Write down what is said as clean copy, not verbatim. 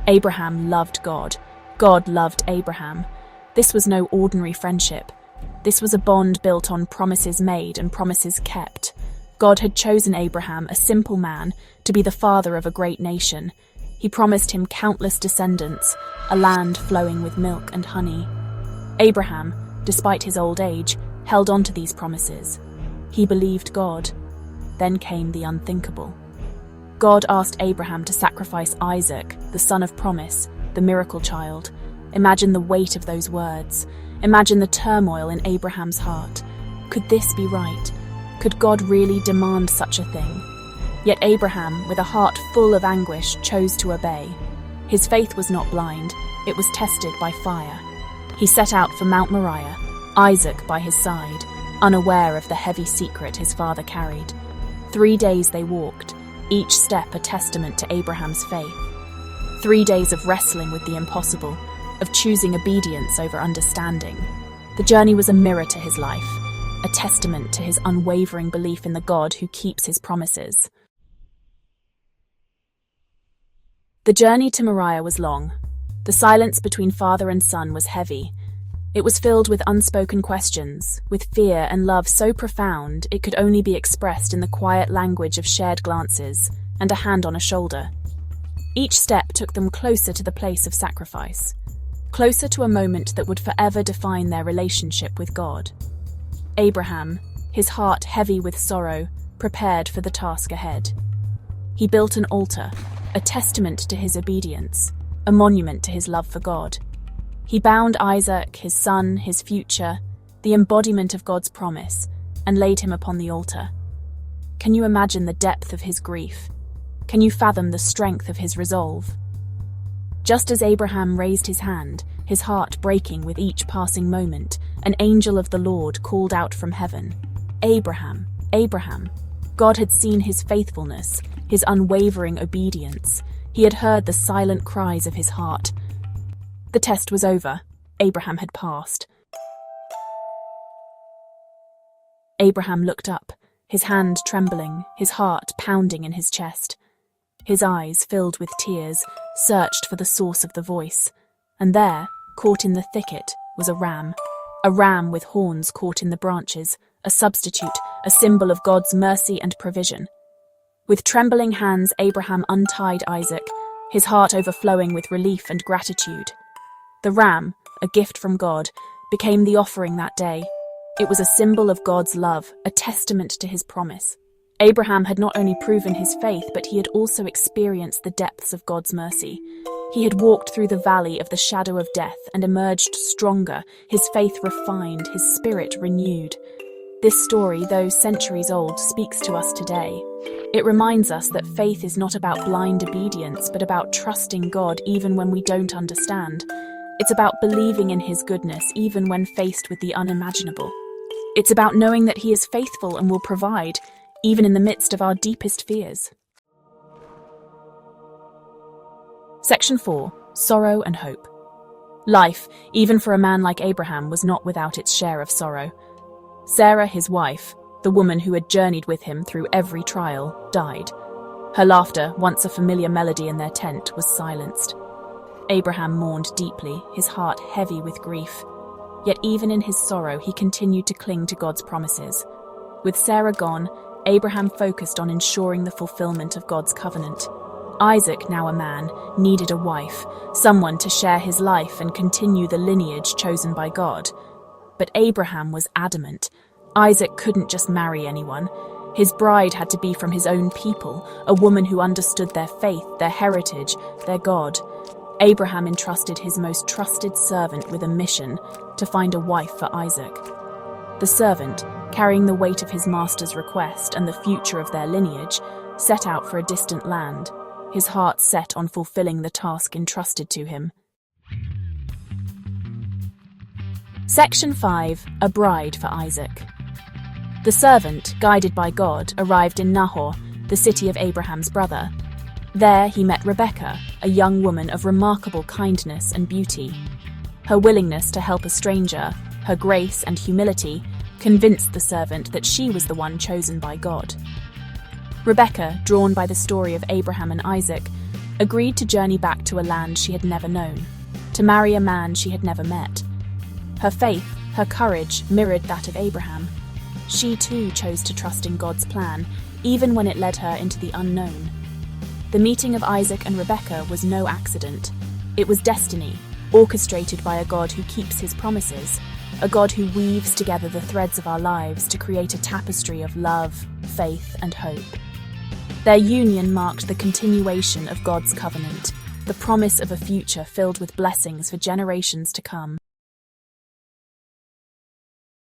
Abraham loved God. God loved Abraham. This was no ordinary friendship. This was a bond built on promises made and promises kept. God had chosen Abraham, a simple man, to be the father of a great nation. He promised him countless descendants, a land flowing with milk and honey. Abraham, despite his old age, held on to these promises. He believed God. Then came the unthinkable. God asked Abraham to sacrifice Isaac, the son of promise, the miracle child. Imagine the weight of those words. Imagine the turmoil in Abraham's heart. Could this be right? Could God really demand such a thing? Yet Abraham, with a heart full of anguish, chose to obey. His faith was not blind, it was tested by fire. He set out for Mount Moriah, Isaac by his side, unaware of the heavy secret his father carried. 3 days they walked, each step a testament to Abraham's faith. 3 days of wrestling with the impossible, of choosing obedience over understanding. The journey was a mirror to his life, a testament to his unwavering belief in the God who keeps his promises. The journey to Moriah was long. The silence between father and son was heavy. It was filled with unspoken questions, with fear and love so profound it could only be expressed in the quiet language of shared glances and a hand on a shoulder. Each step took them closer to the place of sacrifice, closer to a moment that would forever define their relationship with God. Abraham, his heart heavy with sorrow, prepared for the task ahead. He built an altar, a testament to his obedience, a monument to his love for God. He bound Isaac, his son, his future, the embodiment of God's promise, and laid him upon the altar. Can you imagine the depth of his grief? Can you fathom the strength of his resolve? Just as Abraham raised his hand, his heart breaking with each passing moment, an angel of the Lord called out from heaven, "Abraham, Abraham." God had seen his faithfulness, his unwavering obedience. He had heard the silent cries of his heart. The test was over. Abraham had passed. Abraham looked up, his hand trembling, his heart pounding in his chest. His eyes, filled with tears, searched for the source of the voice. And there, caught in the thicket, was a ram with horns caught in the branches, a substitute, a symbol of God's mercy and provision. With trembling hands, Abraham untied Isaac, his heart overflowing with relief and gratitude. The ram, a gift from God, became the offering that day. It was a symbol of God's love, a testament to his promise. Abraham had not only proven his faith, but he had also experienced the depths of God's mercy. He had walked through the valley of the shadow of death and emerged stronger, his faith refined, his spirit renewed. This story, though centuries old, speaks to us today. It reminds us that faith is not about blind obedience, but about trusting God even when we don't understand. It's about believing in his goodness even when faced with the unimaginable. It's about knowing that he is faithful and will provide, even in the midst of our deepest fears. Section 4. Sorrow and Hope. Life, even for a man like Abraham, was not without its share of sorrow. Sarah, his wife, the woman who had journeyed with him through every trial, died. Her laughter, once a familiar melody in their tent, was silenced. Abraham mourned deeply, his heart heavy with grief. Yet even in his sorrow, he continued to cling to God's promises. With Sarah gone, Abraham focused on ensuring the fulfillment of God's covenant. Isaac, now a man, needed a wife, someone to share his life and continue the lineage chosen by God. But Abraham was adamant. Isaac couldn't just marry anyone. His bride had to be from his own people, a woman who understood their faith, their heritage, their God. Abraham entrusted his most trusted servant with a mission to find a wife for Isaac. The servant, carrying the weight of his master's request and the future of their lineage, set out for a distant land, his heart set on fulfilling the task entrusted to him. Section 5. A bride for Isaac. The servant, guided by God, arrived in Nahor, the city of Abraham's brother. There he met Rebekah, a young woman of remarkable kindness and beauty. Her willingness to help a stranger, her grace and humility, convinced the servant that she was the one chosen by God. Rebekah, drawn by the story of Abraham and Isaac, agreed to journey back to a land she had never known, to marry a man she had never met. Her faith, her courage, mirrored that of Abraham. She too chose to trust in God's plan, even when it led her into the unknown. The meeting of Isaac and Rebekah was no accident. It was destiny, orchestrated by a God who keeps his promises, a God who weaves together the threads of our lives to create a tapestry of love, faith, and hope. Their union marked the continuation of God's covenant, the promise of a future filled with blessings for generations to come.